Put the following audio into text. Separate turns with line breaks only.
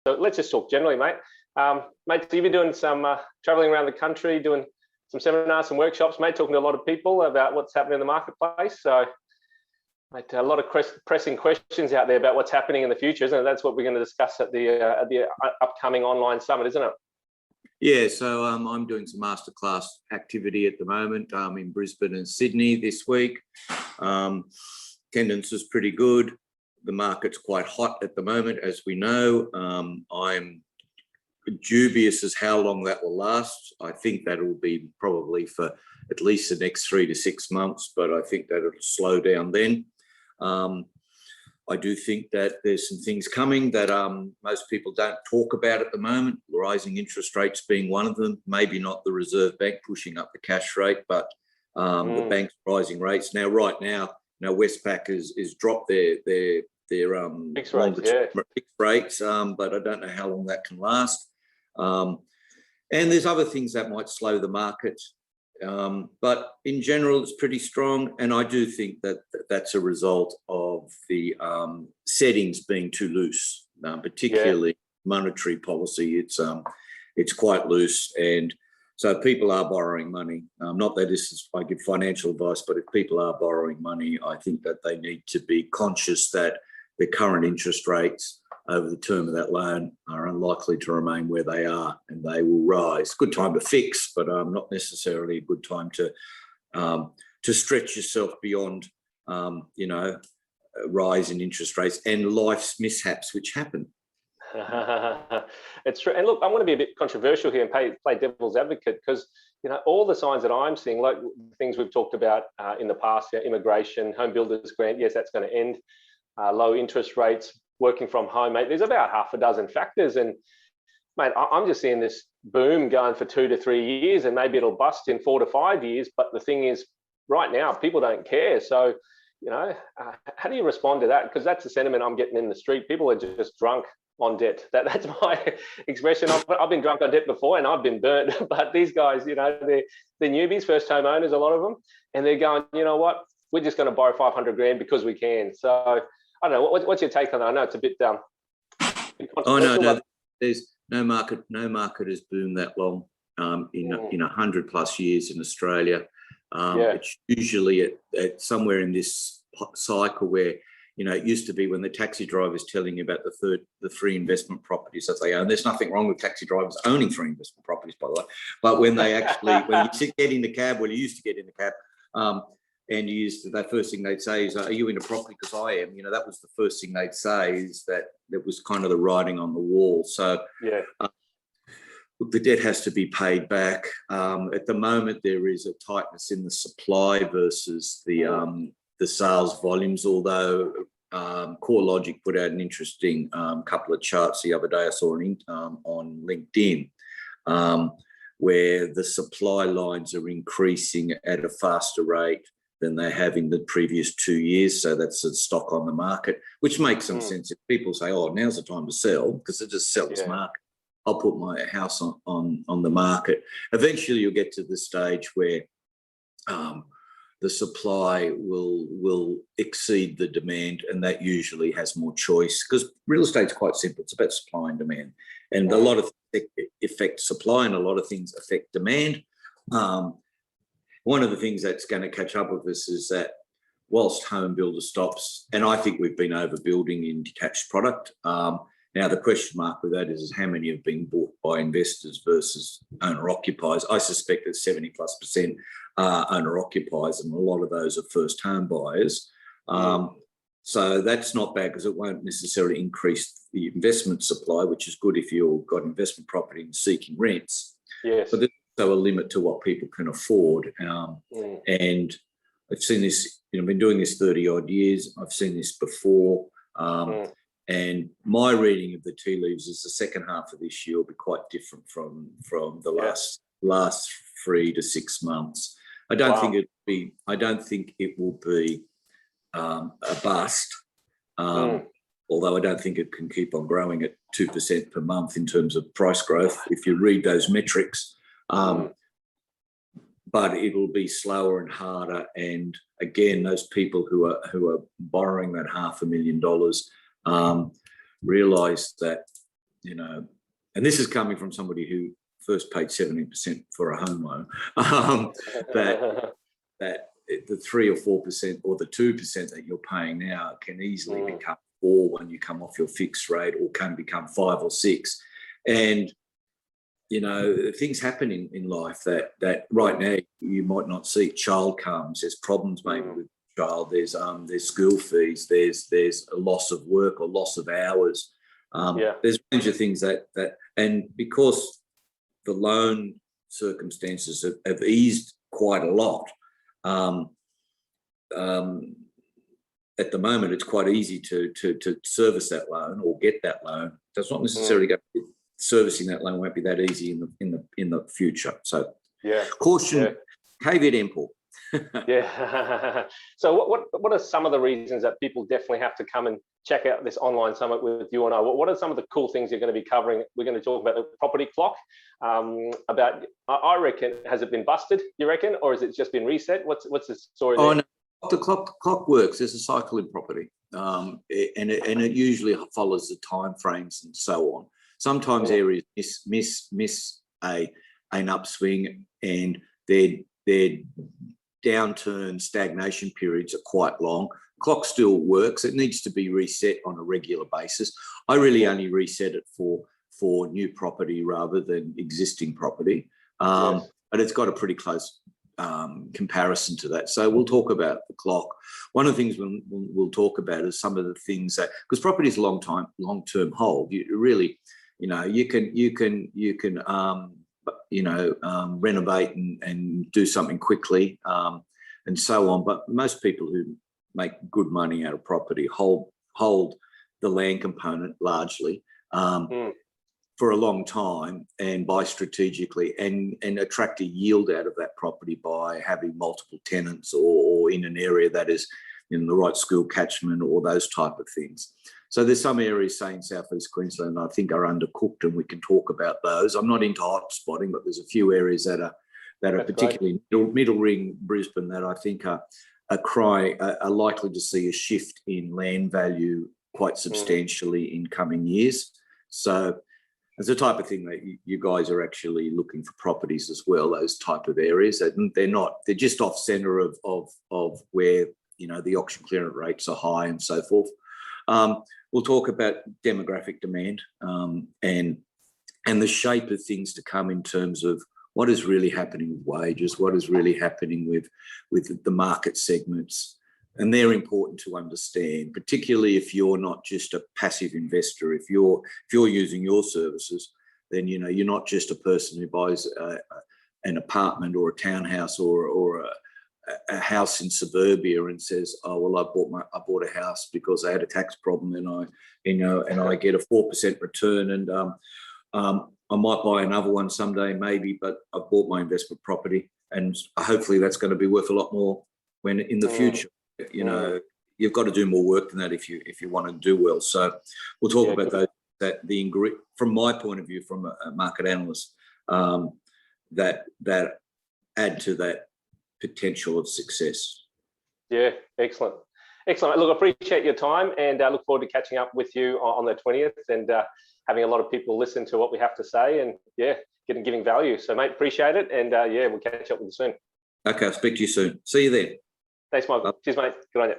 So let's just talk generally, mate. Mate, so you've been doing some traveling around the country, doing some seminars, some workshops, mate, talking to a lot of people about what's happening in the marketplace. So, mate, a lot of pressing questions out there about what's happening in the future, isn't it? That's what we're going to discuss at the upcoming online summit, isn't it?
Yeah, so I'm doing some masterclass activity at the moment in Brisbane and Sydney this week. Attendance is pretty good. The market's quite hot at the moment, as we know. I'm dubious as how long that will last. I think that will be probably for at least the next 3 to 6 months, but I think that it'll slow down then. I do think that there's some things coming that most people don't talk about at the moment, rising interest rates being one of them, maybe not the Reserve Bank pushing up the cash rate, but the bank's rising rates. Now, right now, Westpac has dropped their fixed rates, but I don't know how long that can last. And there's other things that might slow the market. But in general, it's pretty strong. And I do think that that's a result of the settings being too loose, particularly monetary policy. It's quite loose. And so people are borrowing money. Not that I give financial advice, but if people are borrowing money, I think that they need to be conscious that the current interest rates over the term of that loan are unlikely to remain where they are, and they will rise. Good time to fix, but not necessarily a good time to stretch yourself beyond, rise in interest rates and life's mishaps, which happen.
It's true. And look, I want to be a bit controversial here and play devil's advocate, because all the signs that I'm seeing, like things we've talked about in the past, immigration, home builders grant, yes, that's going to end. Low interest rates, working from home, mate. There's about half a dozen factors, and mate, I'm just seeing this boom going for 2 to 3 years, and maybe it'll bust in 4 to 5 years. But the thing is, right now, people don't care. So, how do you respond to that? Because that's the sentiment I'm getting in the street. People are just drunk on debt. That's my expression. I've been drunk on debt before, and I've been burnt. But these guys, they're newbies, first home owners, a lot of them, and they're going, you know what? We're just going to borrow 500 grand because we can. So I don't know. What's your take on that? I know it's a bit
no. There's no market has boomed that long in 100+ years in Australia. It's usually at somewhere in this cycle where it used to be when the taxi driver's telling you about the 3 investment properties that they own. There's nothing wrong with taxi drivers owning 3 investment properties, by the way. But when they actually, when you get in the cab, you used to get in the cab, and the first thing they'd say is, "Are you into property?" Because I am. That was the first thing they'd say, is that was kind of the writing on the wall. So the debt has to be paid back. At the moment, there is a tightness in the supply versus the sales volumes. Although CoreLogic put out an interesting couple of charts the other day. I saw on LinkedIn. Where the supply lines are increasing at a faster rate than they have in the previous 2 years. So that's a stock on the market, which makes some sense. If people say, "Oh, now's the time to sell," because it just sells market. I'll put my house on the market. Eventually you'll get to the stage where the supply will exceed the demand, and that usually has more choice, because real estate's quite simple. It's about supply and demand, and a lot of things affect supply and a lot of things affect demand. One of the things that's going to catch up with us is that whilst home builder stops, and I think we've been overbuilding in detached product. Now the question mark with that is how many have been bought by investors versus owner occupiers. I suspect that 70+% are owner occupiers, and a lot of those are first home buyers. So that's not bad, because it won't necessarily increase the investment supply, which is good if you've got investment property and seeking rents.
Yes.
But there's also a limit to what people can afford. And I've seen this, I've been doing this 30 odd years. I've seen this before. And my reading of the tea leaves is the second half of this year will be quite different from the last 3 to 6 months. I don't think it will be a bust, although I don't think it can keep on growing at 2% per month in terms of price growth if you read those metrics. But it'll be slower and harder. And again, those people who are borrowing that $500,000 realise that you know, and this is coming from somebody who first paid 17% for a home loan, that the 3 or 4% or the 2% that you're paying now can easily become 4 when you come off your fixed rate, or can become 5 or 6. And, you know, things happen in life that right now you might not see. Child comes, there's problems maybe with the child, there's school fees, there's a loss of work or loss of hours. There's a range of things that and because the loan circumstances have eased quite a lot, at the moment it's quite easy to service that loan or get that loan. That's not necessarily going to be, servicing that loan won't be that easy in the future. So caution, caveat emptor.
So what are some of the reasons that people definitely have to come and check out this online summit with you and I? What are some of the cool things you're going to be covering? We're going to talk about the property clock. About, I reckon, has it been busted, you reckon, or has it just been reset? What's the story there?
No. The clock works. There's a cycle in property, and it usually follows the time frames and so on. Sometimes areas miss an upswing, and their downturn stagnation periods are quite long. Clock still works. It needs to be reset on a regular basis. I really only reset it for new property rather than existing property, but it's got a pretty close comparison to that. So we'll talk about the clock. One of the things we'll talk about is some of the things that, because property is a long-term hold. You really, you know, you can renovate and do something quickly, and so on. But most people who make good money out of property hold the land component largely for a long time, and buy strategically and attract a yield out of that property by having multiple tenants or in an area that is in the right school catchment or those type of things. So there's some areas, say in Southeast Queensland, I think are undercooked, and we can talk about those. I'm not into hot spotting, but there's a few areas that are particularly middle ring Brisbane that I think are likely to see a shift in land value quite substantially in coming years. So it's the type of thing that you guys are actually looking for properties as well, those type of areas. They're just off centre of where, you know, the auction clearance rates are high and so forth. We'll talk about demographic demand and the shape of things to come in terms of what is really happening with wages, what is really happening with the market segments. And they're important to understand, particularly if you're not just a passive investor. If you're using your services, then, you know, you're not just a person who buys an apartment or a townhouse or a house in suburbia and says, oh well, I bought a house because I had a tax problem and I get a 4% return, and I might buy another one someday maybe, but I've bought my investment property and hopefully that's going to be worth a lot more when in the future. You know, you've got to do more work than that if you want to do well. So we'll talk about those, from my point of view, from a market analyst, that add to that potential of success. Yeah,
excellent. Look, I appreciate your time, and I look forward to catching up with you on the 20th and having a lot of people listen to what we have to say and giving value. So mate, appreciate it, and we'll catch up with you soon.
Okay, I'll speak to you soon. See you then.
Thanks, Michael. Cheers, mate. Good on you.